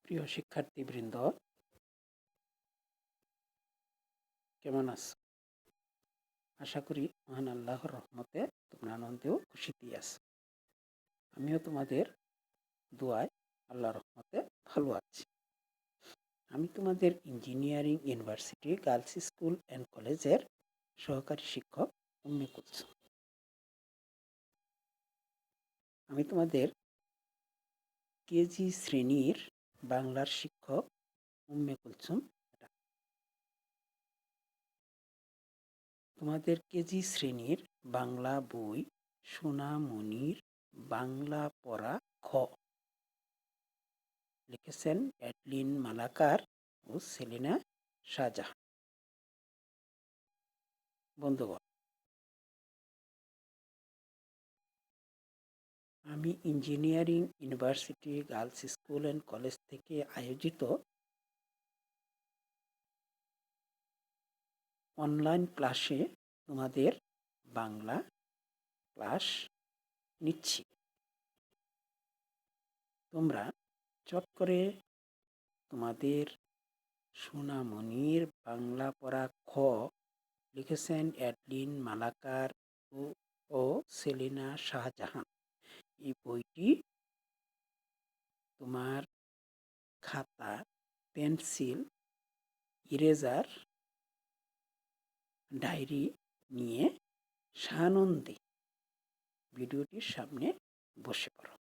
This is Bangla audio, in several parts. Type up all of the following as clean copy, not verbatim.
প্রিয় শিক্ষার্থীবৃন্দ, কেমন আছো? আশা করি মহান আল্লাহর রহমতে তোমরা আনন্দে ও খুশিতেই আছো। আমিও তোমাদের দোয়ায় আল্লাহর রহমতে ভালো আছি। আমি তোমাদের engineering university girls school and কলেজের সহকারী শিক্ষক উম্মে কুলসুম। আমি তোমাদের কেজি শ্রেণীর বাংলার শিক্ষক উম্মে কুলসুম। তোমাদের কেজি শ্রেণীর বাংলা বই সোনামণির বাংলা পড়া খ লিখেছেন অ্যাডলিন মালাকার ও সেলিনা শাহজাহান। বন্ধুগণ, আমি engineering university girls school and college থেকে আয়োজিত অনলাইন ক্লাসে তোমাদের বাংলা ক্লাস নিচ্ছি। তোমরা চট করে তোমাদের সোনামণির বাংলা পড়া খ লিখেছেন অ্যাডলিন মালাকার ও সেলিনা শাহজাহান। এই বইটি তোমার খাতা, পেন্সিল, ইরেজার, ডায়েরি নিয়ে সানন্দে ভিডিওটির সামনে বসে পড়ো।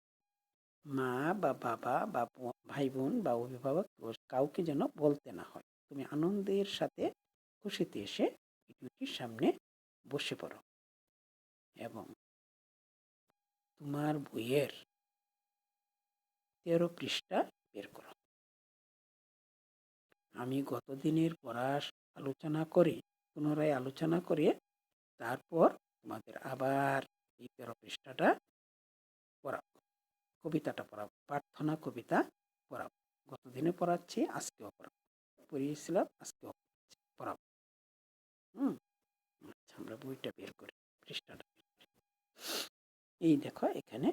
মা বা বাবা বা ভাই বোন বা অভিভাবক কাউকে যেন বলতে না হয়। তুমি আনন্দের সাথে খুশিতে এসে ভিডিওটির সামনে বসে পড়ো এবং তোমার বইয়ের 13 পৃষ্ঠা বের করো। আমি গত দিনের পড়া পুনরায় আলোচনা করে তারপর তোমাদের আবার এই 13 পৃষ্ঠাটা পড়াবো, কবিতাটা পড়াবো, প্রার্থনা কবিতা পড়াবো। গতদিনে পড়াচ্ছি, আজকেও পড়াবো, পড়িয়েছিলাম, আজকেও পড়াবো। আচ্ছা, আমরা বইটা বের করি, পৃষ্ঠাটা বের করি। এই দেখো, এখানে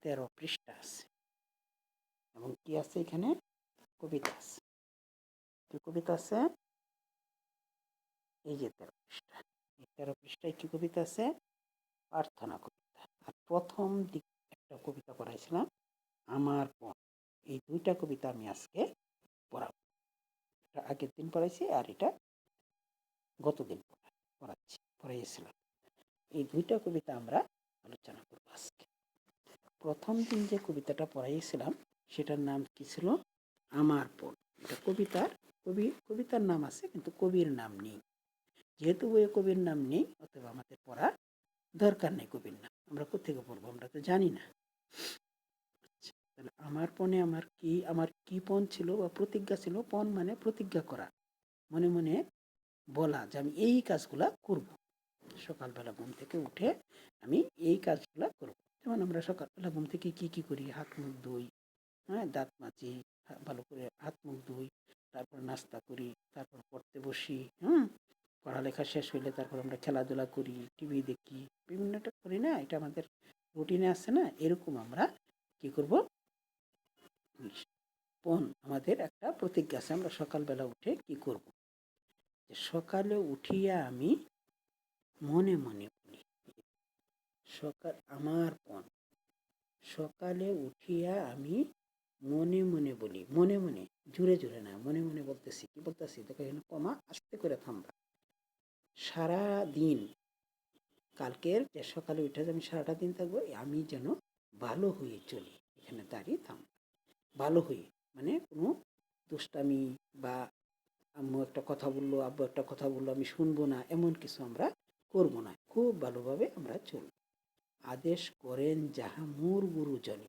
13 পৃষ্ঠা আছে এবং কি আছে এখানে? কবিতা আছে। কি কবিতা আছে? এই যে 13 পৃষ্ঠা, এই 13 পৃষ্ঠায় কি কবিতা আছে? প্রার্থনা কবিতা। আর প্রথম দিক একটা কবিতা পড়াইছিলাম, আমার পণ। এই দুইটা কবিতা আমি আজকে পড়াবো। এটা আগের দিন পড়াইছি আর এটা গতদিন পড়াইছিলাম। এই দুইটা কবিতা আমরা আলোচনা করব আজকে। প্রথম দিন যে কবিতাটা পড়াইছিলাম সেটার নাম কি ছিল? আমার পণ। এটা কবিতার নাম আছে কিন্তু কবির নাম নেই। যেহেতু বইয়ে কবির নাম নেই, অতএব আমাদের পড়া দরকার নেই কবির নাম। আমরা কোথেকে পড়বো? আমরা তো জানি না। আচ্ছা, তাহলে আমার পণে আমার কি পণ ছিল বা প্রতিজ্ঞা ছিল? পণ মানে প্রতিজ্ঞা করা, মনে মনে বলা যে আমি এই কাজগুলা করব। সকালবেলা ঘুম থেকে উঠে আমি এই কাজগুলা করব। যেমন আমরা সকালবেলা ঘুম থেকে কি করি? হাত মুখ ধুই, দাঁত মাজি, ভালো করে হাত মুখ ধুই, তারপর নাস্তা করি, তারপর পড়তে বসি। পড়ালেখা শেষ হইলে তারপর আমরা খেলাধুলা করি, টিভি দেখি, বিভিন্নটা করি না? এটা আমাদের রুটিনে আছে না? এরকম আমরা কি করব? আমাদের একটা প্রতিজ্ঞা আছে, আমরা সকালবেলা উঠে কি করব? সকালে উঠিয়া আমি মনে মনে বলি, আমার পণ। সকালে উঠিয়া আমি মনে মনে বলি, মনে মনে, জোরে জোরে না, মনে মনে বলতেছি। কি বলতেছি? দেখো এখানে কমা, আস্তে করে থামবা। সারা দিন, কালকের যে সকালে উঠে আমি সারাটা দিন থাকবো, আমি যেন ভালো হয়ে চলি। এখানে দাঁড়িয়ে থামবা। ভালো হয়ে মানে কোনো দুষ্টামি বা আম্মু একটা কথা বললো, আব্বু একটা কথা বললো, আমি শুনবো না, এমন কিছু আমরা করবো না। খুব ভালোভাবে আমরা চলব। আদেশ করেন যাহা মোর গুরুজনে।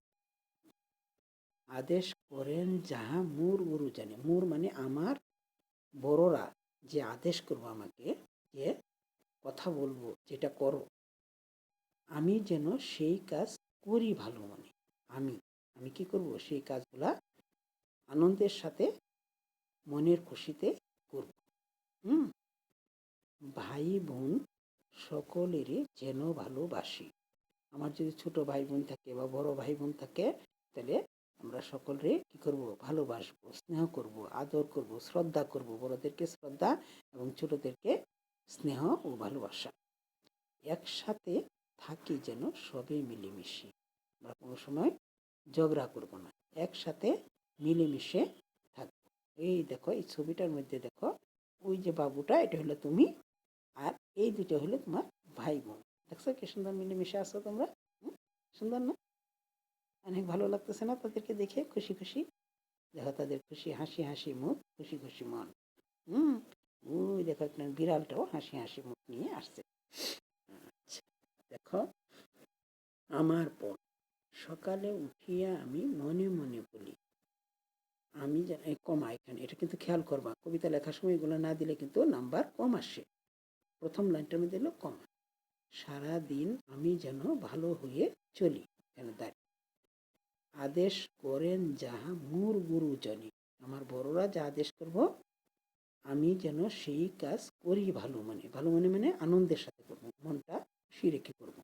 আদেশ করেন যাহা মোর গুরুজনে। মোর মানে আমার বড়রা যে আদেশ করবো আমাকে, যে কথা বলবো, যেটা করো, আমি যেন সেই কাজ করি ভালো মনে। আমি কি করব? সেই কাজগুলা আনন্দের সাথে, মনের খুশিতে করব। ভাই বোন সকলেরই যেন ভালোবাসি। আমার যদি ছোট ভাই বোন থাকে বা বড় ভাই বোন থাকে, তাহলে আমরা সকলে কি করব, ভালোবাসবো, স্নেহ করব, আদর করব, শ্রদ্ধা করব, বড়দেরকে শ্রদ্ধা এবং ছোটদেরকে স্নেহ ও ভালোবাসা। একসাথে থাকি যেন সবে মিলেমিশে, আমরা কোনো সময় ঝগড়া করব না, একসাথে মিলেমিশে থাকবো। এই দেখো এই ছবিটার মধ্যে দেখো, ওই যে বাবুটা এটা হলো তুমি, আর এই দুটো হলো তোমার ভাই বোন। দেখছো কি সুন্দর মিলেমিশে আছো তোমরা? সুন্দর না? অনেক ভালো লাগতেছে না তাদেরকে দেখে? খুশি খুশি দেখো, তাদের খুশি, হাসি হাসি মুখ, খুশি খুশি মন। হুম। ওই দেখো একটা বিড়ালটাও হাসি হাসি মুখ নিয়ে আসছে। আচ্ছা, দেখো, আমার পর সকালে উঠিয়া আমি মনে মনে বলি, আমি যেন এই কমা, এখানে এটা কিন্তু খেয়াল করবা, কবিতা লেখার সময় এগুলো না দিলে কিন্তু নাম্বার কম আসে। প্রথম লাইনটার মধ্যে হলো কমা, সারাদিন আমি যেন ভালো হয়ে চলি, এখানে দাঁড়িয়ে আদেশ করেন যাহা মোর গুরুজনে, আমার বড়রা যা আদেশ করব আমি যেন সেই কাজ করি ভালো মনে। ভালো মনে মানে আনন্দের সাথে করব, মনটা খুশি রেখে করব।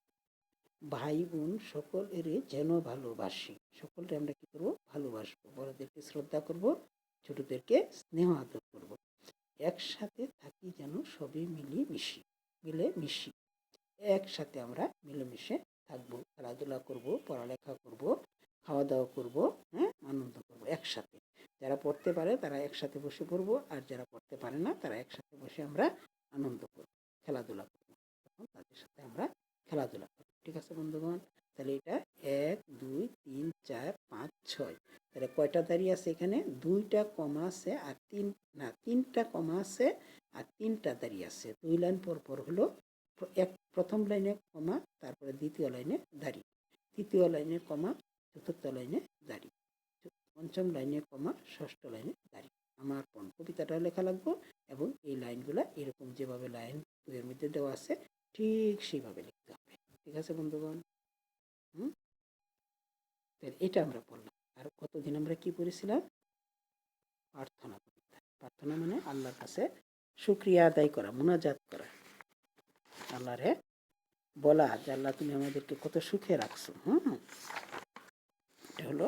ভাই বোন সকলের যেন ভালোবাসি, সকলকে আমরা কি করব, ভালোবাসবো, বড়দেরকে শ্রদ্ধা করব, ছোটদেরকে স্নেহ আদর করব। একসাথে থাকি যেন সবে মিলেমিশি, একসাথে আমরা মিলেমিশে থাকবো, খেলাধুলা করব, পড়ালেখা করব, খাওয়া দাওয়া করব, হ্যাঁ, আনন্দ করব একসাথে। যারা পড়তে পারে তারা একসাথে বসে পড়বো, আর যারা পড়তে পারে না তারা একসাথে বসে আমরা আনন্দ করব, খেলাধুলা করব, তখন তাদের সাথে আমরা খেলাধুলা করব। ঠিক আছে বন্ধুগণ? তাহলে এটা 1 2 3 4 5 6, তাহলে কয়টা দাঁড়িয়ে আছে এখানে? 2টা কমা আছে আর 3টা কমা আছে আর 3টা দাঁড়িয়ে আছে। 2 লাইন পর পর হলো প্রথম লাইনে কমা, তারপরে দ্বিতীয় লাইনে দাঁড়ি, তৃতীয় লাইনে কমা, চতুর্থ লাইনে দাঁড়ি, পঞ্চম লাইনে কমা, ষষ্ঠ লাইনে দাঁড়ি। আমার কবিতাটা লেখা লাগবে এবং এই লাইনগুলা এরকম যেভাবে লাইন বইয়ের মধ্যে দেওয়া আছে ঠিক সেইভাবে লিখতে হবে। ঠিক আছে বন্ধুগণ? হুম, এটা আমরা পড়লাম। আর কতদিন আমরা কি পড়েছিলাম? প্রার্থনা কবিতা। প্রার্থনা মানে আল্লাহর কাছে শুকরিয়া আদায় করা, মুনাজাত করা, আল্লাহরে বলা যে আল্লাহ তুমি আমাদেরকে কত সুখে রাখছো। এটা হলো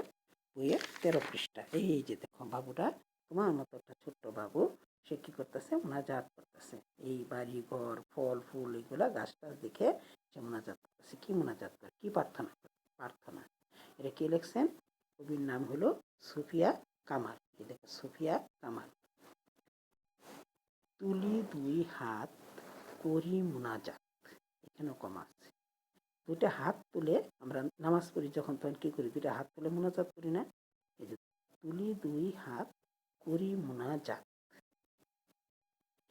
বইয়ের 13 পৃষ্ঠা। এই যে দেখো বাবুটা, তোমার মতো একটা ছোট্ট বাবু, সে কি করতেছে, মোনাজাত করতেছে। এই বাড়ি ঘর ফল ফুল এগুলা গাছ টাছ দেখে সে মোনাজাত করতেছে। কি মোনাজাত করে, কি প্রার্থনা করে? প্রার্থনা। এটা কে লিখছেন? কবির নাম হলো সুফিয়া কামাল। এই দেখো সুফিয়া কামাল। তুলি 2 হাত করি মোনাজাত, এখানেও কমা আছে। 2টা হাত তুলে আমরা নামাজ পড়ি যখন, তখন কি করি? 2টা হাত তুলে মোনাজাত করি না? এই যে তুলি 2 হাত করি মোনাজাত,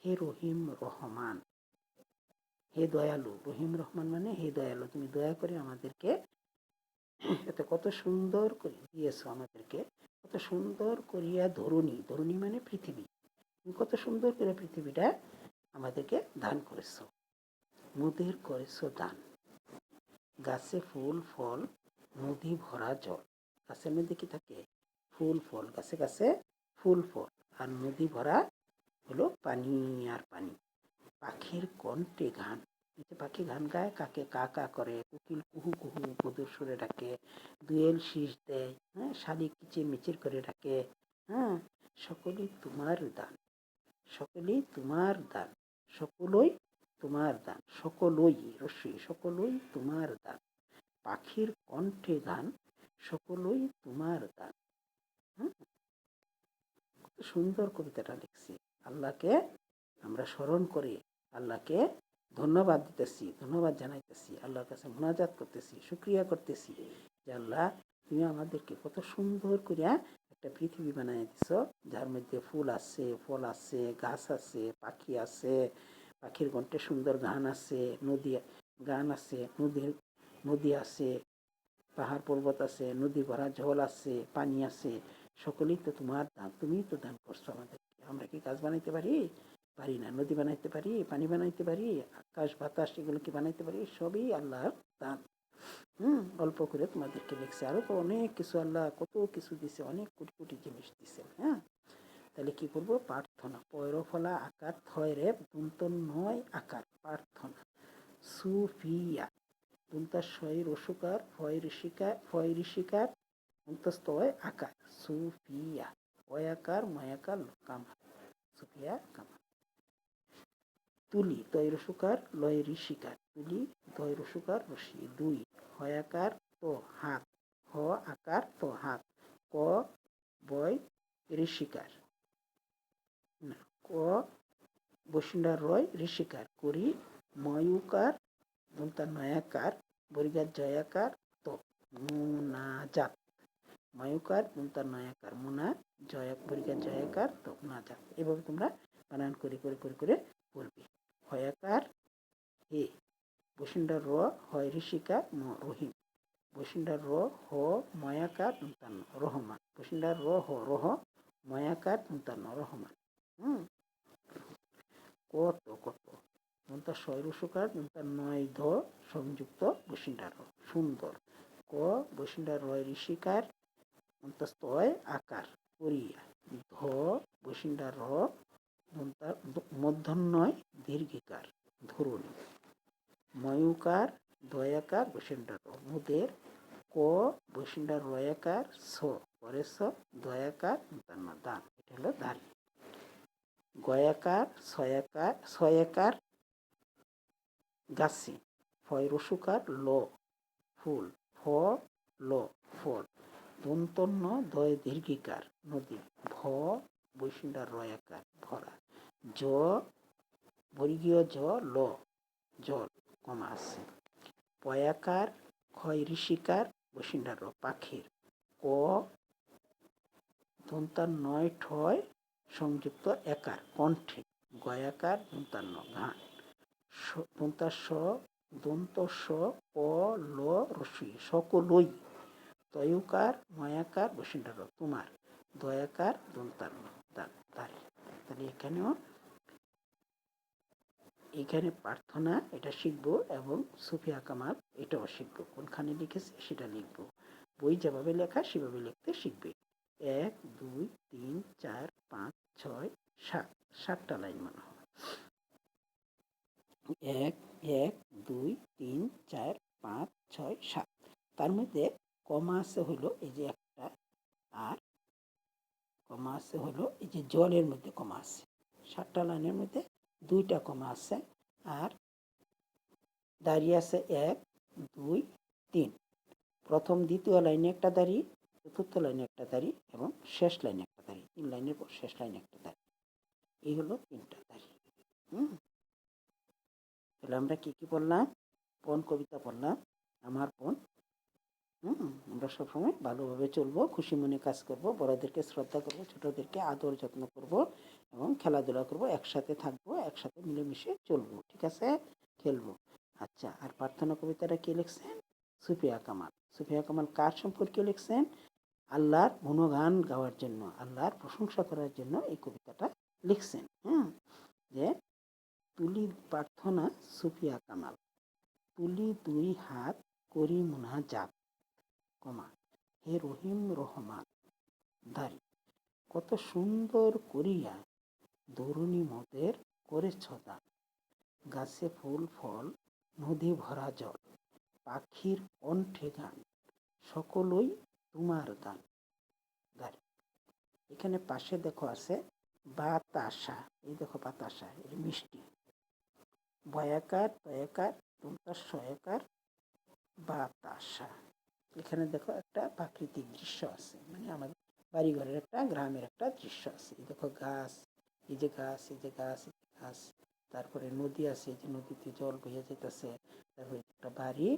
হে রহিম রহমান, হে দয়ালু। রহিম রহমান মানে হে দয়ালু, তুমি দয়া করে আমাদেরকে এতে কত সুন্দর করে দিয়েছো, আমাদেরকে কত সুন্দর করিয়া ধরুনি, ধরুনি মানে পৃথিবী, তুমি কত সুন্দর করে পৃথিবীটা আমাদেরকে দান করেছো, নদীর করেছো দান, গাছে ফুল ফল নদী ভরা জল। গাছের মধ্যে কি থাকে? ফুল ফল, গাছে গাছে ফুল ফল, আর নদী ভরা হলো পানি আর পানি। পাখির কণ্ঠে গান, এই যে পাখি গান গায়, কাকে কা কা করে, কোকিল কুহু কুহু মধুর সুরে ডাকে, দুয়েল শীষ দেয়, হ্যাঁ, শালিক কিচির মিচির করে ডাকে। হ্যাঁ, সকলেই তোমার দান, সকলেই তোমার দান, সকলই তোমার দান, সকলই রশ্মি, সকলই তোমার দান, পাখির কণ্ঠে গান, সকলই তোমার দান। কত সুন্দর কবিতাটা লিখছি। আল্লাহকে আমরা স্মরণ করে আল্লাহকে ধন্যবাদ দিতেছি, ধন্যবাদ জানাইতেছি, আল্লাহর কাছে মোনাজাত করতেছি, শুকরিয়া করতেছি যে আল্লাহ তুমি আমাদেরকে কত সুন্দর করিয়া একটা পৃথিবী বানাই দিছ, যার মধ্যে ফুল আছে, ফল আছে, গাছ আছে, পাখি আছে, পাখির কণ্ঠে সুন্দর গান আছে, গান আছে, নদী আছে, পাহাড় পর্বত আছে, নদী ভরা জল আছে, পানি আছে, সকলেই তো তোমার দান, তুমিই তো দান করছো আমাদেরকে। আমরা কি গাছ বানাইতে পারি? পারি না। নদী বানাইতে পারি? পানি বানাইতে পারি? আকাশ বাতাস এগুলো কি বানাইতে পারি? সবই আল্লাহর দান। অল্প করে তোমাদেরকে লিখছে, আরো তো অনেক কিছু আল্লাহ কত কিছু দিছে, অনেক কোটি কোটি জিনিস দিছে। হ্যাঁ, তাহলে কি করবো? প্রার্থনা। পয়রফলা আকার থয় রে দন্ত নয় আকার, প্রার্থনা। সুফিয়া, দুন্তার শয় রসুকার, ফয় ঋষিকার, অন্তস্থ হয় আকার, সুফিয়া, অয়াকার ময়াকার কামাল, সুফিয়া কামাল। তুলি, তয় রসুকার লয় ঋষিকার, তুলি তয় রসুকার রসি, দুই, হয়াকার তো হাত, হ আকার তো হাত, ক বয় ঋষিকার, না ক বসুন্ডার রয় ঋষিকার, করি ময়ুকার দন্তা নয়াকার, বরিগার জয়াকার তো, মুনাজাত, ময়ুকার দন্তা নয়াকার, মুনা জয়া বরিগার জয়াকার তো, মুনাজাত। এভাবে তোমরা বানান করে করে করে করে পড়বে। হয়াকার হে, বসুন্ডার র হয় ঋষিকার ম রহিম, বসুন্ডার র হ ময়াকার দন্তান্ন রহমান, বসুন্ডার র হ রহ ময়াকার দন্তান্ন রহমান। কত কত দন্তা ছয় রসুকার দন্তা নয় ধ সংযুক্ত বসুন্ডার সুন্দর, ক বসুন্ডার রয় ঋষিকার অন্তস্তয় আকার করিয়া, ধ বসুন্ডার র দন্তা মধ্যাহ্নয় দীর্ঘিকার ধরুণী, ময়ুকার দয়াকার বসুন্ডার মুদের, ক বসুন্ডার রয়াকার স পরেশ দয়াকার দান, এটা হলো দাঁড়ি। গয়াকার ছয়াকার গাছি, ফয় রসুকার ল ফুল, ফ ল ফল, দন্তন্য দয় দীর্ঘিকার নদী, ভ বৈশুন্ডার রয়াকার ভরা, জ বর্গীয় জ ল জল কমা আছে, পয়াকার ক্ষয় ঋষিকার বৈশুন্ডার পাখির, ক দন্তার নয় ঠয় সংযুক্ত একার কণ্ঠে, গয়াকার দন্তান্ন ঘান, দন্তার স দন্ত স প ল রসি সকলই, তয়ুকার ময়াকার বসুন্ডার তোমার, দয়াকার দন্তান্ন দাঁড়ি। তাহলে এখানে প্রার্থনা এটা শিখবো এবং সুফিয়া কামাল এটাও শিখবো। কোনখানে লিখেছে সেটা লিখবো। বই যেভাবে লেখা সেভাবে লিখতে শিখবে। 1 2 3 4 5 6 7, 7টা লাইন মনে হয়। 1 1 2 3 4 5 6 7, তার মধ্যে কমা আছে হলো এই যে একটা, আর কমা আছে হলো এই যে জলের মধ্যে কমা আছে। 7টা লাইনের মধ্যে 2টা কমা আছে, আর দাঁড়িয়ে আছে 1 2 3, প্রথম দ্বিতীয় লাইনে একটা দাঁড়ি, চতুর্থ লাইনে একটা দাঁড়ি এবং শেষ লাইনে একটা দাঁড়ি, 3 লাইনের পর শেষ লাইনে একটা দাঁড়ি। এই হলো 3টা দাঁড়ি। তাহলে আমরা কি কি পড়লাম? পণ কবিতা পড়লাম, আমার পণ। আমরা সবসময় ভালোভাবে চলবো, খুশি মনে কাজ করব, বড়দেরকে শ্রদ্ধা করব, ছোটদেরকে আদর যত্ন করব এবং খেলাধুলা করব, একসাথে থাকবো, একসাথে মিলেমিশে চলবো, ঠিক আছে? খেলবো। আচ্ছা, আর প্রার্থনা কবিতাটা কে লিখছেন? সুফিয়া কামাল। সুফিয়া কামাল কার সম্পর্কে লিখছেন? আল্লাহর গুণগান গাওয়ার জন্য, আল্লাহর প্রশংসা করার জন্য এই কবিতাটা লিখছেন। যে তুলি প্রার্থনা সুফিয়া কামাল, তুলি দুই হাত করি মুনাজাত, কমা হে রহিম রহমান দাঁড়ি, কত সুন্দর করিয়া ধরুণী মোদের করেছ দান, গাছে ফুল ফল নদী ভরা জল, পাখির কণ্ঠে গান, সকলই তোমার দান দাঁড়ি। এখানে পাশে দেখো আছে বাতাসা, এই দেখো বাতাসা, এর মিষ্টি, বয়াকার তয়াকার তোমরা সয়াকার বাতাসা। এখানে দেখো একটা প্রাকৃতিক দৃশ্য আছে, মানে আমাদের বাড়িঘরের একটা গ্রামের একটা দৃশ্য আছে। এই দেখো গাছ, এই যে গাছ, এই যে গাছ, এই যে গাছ, তারপরে নদী আছে, এই যে নদীতে জল বয়ে যেতেছে, তারপরে একটা বাড়ি,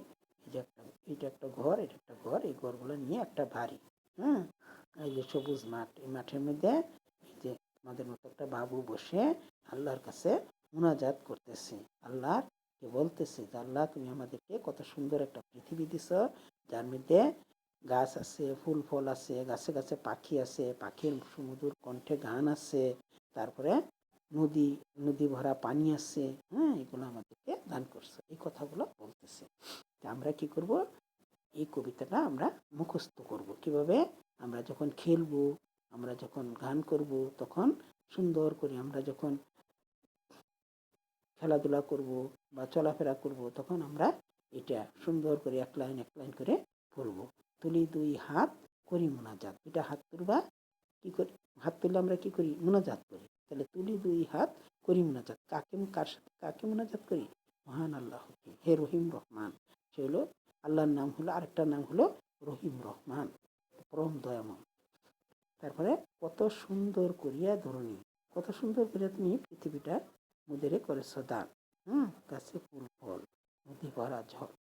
এই যে একটা, এটা একটা ঘর, এটা একটা ঘর, এই ঘরগুলো নিয়ে একটা বাড়ি। এই যে সবুজ মাঠ, এই মাঠের মধ্যে এই যে আমাদের মতো একটা বাবু বসে আল্লাহর কাছে মুনাজাত করতেছে, আল্লাহর কে বলতেছে যে আল্লাহ তুমি আমাদেরকে কত সুন্দর একটা পৃথিবী দিছ, যার মধ্যে গাছ আছে, ফুল ফল আছে, গাছে গাছে পাখি আছে, পাখির সুমধুর কণ্ঠে গান আছে, তারপরে নদী, নদী ভরা পানি আছে, এগুলো আমাদেরকে দান করছে, এই কথাগুলো বলতেছে। আমরা কি করব? এই কবিতাটা আমরা মুখস্থ করব। কিভাবে? আমরা যখন খেলবো, আমরা যখন গান করব, তখন সুন্দর করে আমরা যখন খেলাধুলা করব বা চলাফেরা করব, তখন আমরা এটা সুন্দর করে এক লাইন এক লাইন করে পড়ব। তুলি দুই হাত করি মোনাজাত। দুইটা হাত তুলবা, কি করি হাত তুললে আমরা কি করি মোনাজাত করি। তাহলে তুলি দুই হাত করি মোনাজাত। কার সাথে কাকে মোনাজাত করি? মহান আল্লাহকে। হে রহিম রহমান, সে হলো আল্লাহর নাম হলো, আরেকটার নাম হলো রহিম রহমান, পরম দয়াময়। তারপরে কত সুন্দর করিয়া ধরণী, কত সুন্দর করিয়া তুমি পৃথিবীটা মুদেরে করেছ দান। গাছে ফুল ফল, নদী ভরা ঝড়,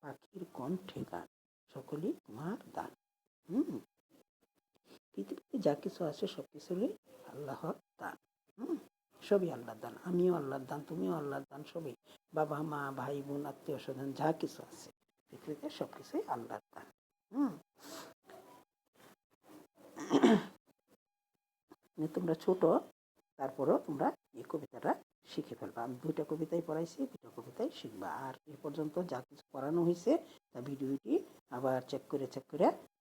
পাখির কণ্ঠে গান, সকলেই তোমার দান। পৃথিবীতে যা কিছু আছে সব কিছুরই আল্লাহর দান। সবই আল্লাহর দান। আমিও আল্লাহর দান, তুমিও আল্লাহর দান, সবই। বাবা মা ভাই বোন আত্মীয় স্বজন যা কিছু আছে পৃথিবীতে সব কিছুই আল্লাহর দান। তোমরা ছোট, তারপরও তোমরা এই কবিতাটা শিখে ফেলবা। আমি 2টা কবিতাই পড়াইছি, 2টা কবিতাই শিখবা। আর এ পর্যন্ত যা কিছু পড়ানো হয়েছে তা ভিডিওটি আবার চেক করে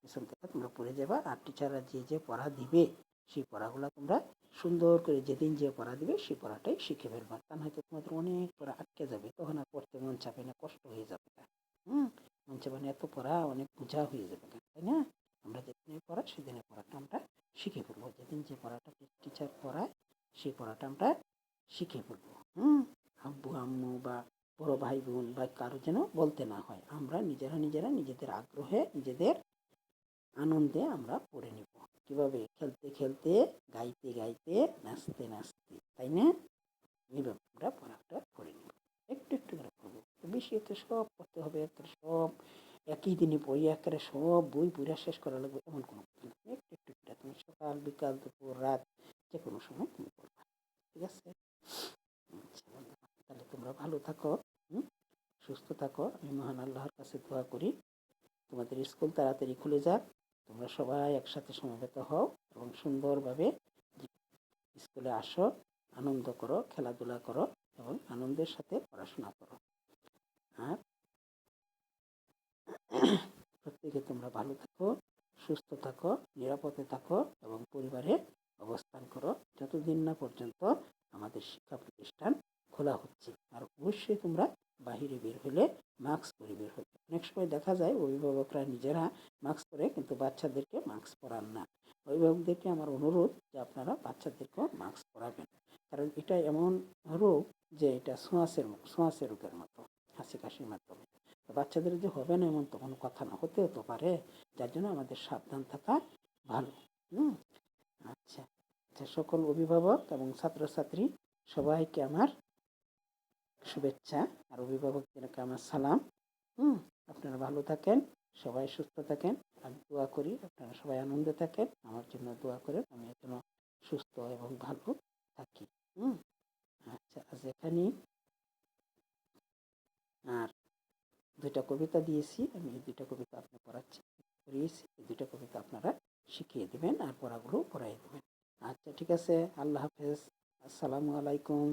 পিছন থেকে তোমরা পড়ে যাবা। আর টিচাররা যে পড়া দিবে সেই পড়াগুলো তোমরা সুন্দর করে যেদিন যে পড়া দিবে সেই পড়াটাই শিখে ফেলবা। তা নয়তো তোমাদের অনেক পড়া আটকে যাবে, তখন আর পড়তে মন চাবে না, কষ্ট হয়ে যাবে না। মন চাবে না, এত পড়া অনেক বোঝা হয়ে যাবে না, তাই না? আমরা যেদিনে পড়া সেদিনে পড়াটা আমরা শিখে ফেলবো। যেদিন যে পড়াটা টিচার পড়ায় সেই পড়াটা আমরা শিখে ফেলবো। আব্বু আম্মু বা বড় ভাই বোন বা কারো যেন বলতে না হয়, আমরা নিজেরা নিজেদের আগ্রহে নিজেদের আনন্দে আমরা পড়ে নিব। কিভাবে? খেলতে খেলতে, গাইতে গাইতে, নাচতে নাচতে, তাই না? এইভাবে আমরা পড়াটা পড়ে নিব, একটু একটু করে পড়বো। বেশি একটা সব পড়তে হবে, একটা সব একই দিনে বই একেবারে সব বই পড়া শেষ করা লাগবে এমন কোনো কথা না। একটু একটু করে তুমি সকাল বিকাল দুপুর রাত যে কোনো সময় তুমি পড়বা, ঠিক আছে? আচ্ছা, তাহলে তোমরা ভালো থাকো, সুস্থ থাকো। আমি মহান আল্লাহর কাছে দোয়া করি তোমাদের স্কুল তাড়াতাড়ি খুলে যাক, তোমরা সবাই একসাথে সমবেত হও এবং সুন্দরভাবে স্কুলে আসো, আনন্দ করো, খেলাধুলা করো এবং আনন্দের সাথে পড়াশোনা করো। আর প্রত্যেকে তোমরা ভালো থাকো, সুস্থ থাকো, নিরাপদে থাকো এবং পরিবারে অবস্থান করো যতদিন না পর্যন্ত আমাদের শিক্ষা প্রতিষ্ঠান খোলা হচ্ছে। আর অবশ্যই তোমরা বাহিরে বের হলে মাস্ক পরে বের হবে। অনেক সময় দেখা যায় অভিভাবকরা নিজেরা মাস্ক পরে কিন্তু বাচ্চাদেরকে মাস্ক পরান না। অভিভাবকদেরকে আমার অনুরোধ যে আপনারা বাচ্চাদেরকেও মাস্ক পরাবেন, কারণ এটা এমন রোগ যে এটা ছোঁয়াচে রোগের মতো, হাসি কাশির মাধ্যমে। বাচ্চাদের যে হবে না এমন তো কোনো কথা না, হতেও তো পারে, যার জন্য আমাদের সাবধান থাকা ভালো। আচ্ছা, সকল অভিভাবক এবং ছাত্রছাত্রী সবাইকে আমার শুভেচ্ছা, আর অভিভাবকদেরকে আমার সালাম। আপনারা ভালো থাকেন, সবাই সুস্থ থাকেন। আমি দোয়া করি আপনারা সবাই আনন্দে থাকেন, আমার জন্য দোয়া করেন আমি যেন সুস্থ এবং ভালো থাকি। আচ্ছা, আজ এখানেই। আর 2টা কবিতা দিয়েছি, আমি এই 2টা কবিতা আপনি পড়িয়েছি, এই 2টা কবিতা আপনারা শিখিয়ে দেবেন আর পড়াগুলো পড়াই দেবেন। আচ্ছা, ঠিক আছে, আল্লাহ হাফেজ, আসসালামু আলাইকুম।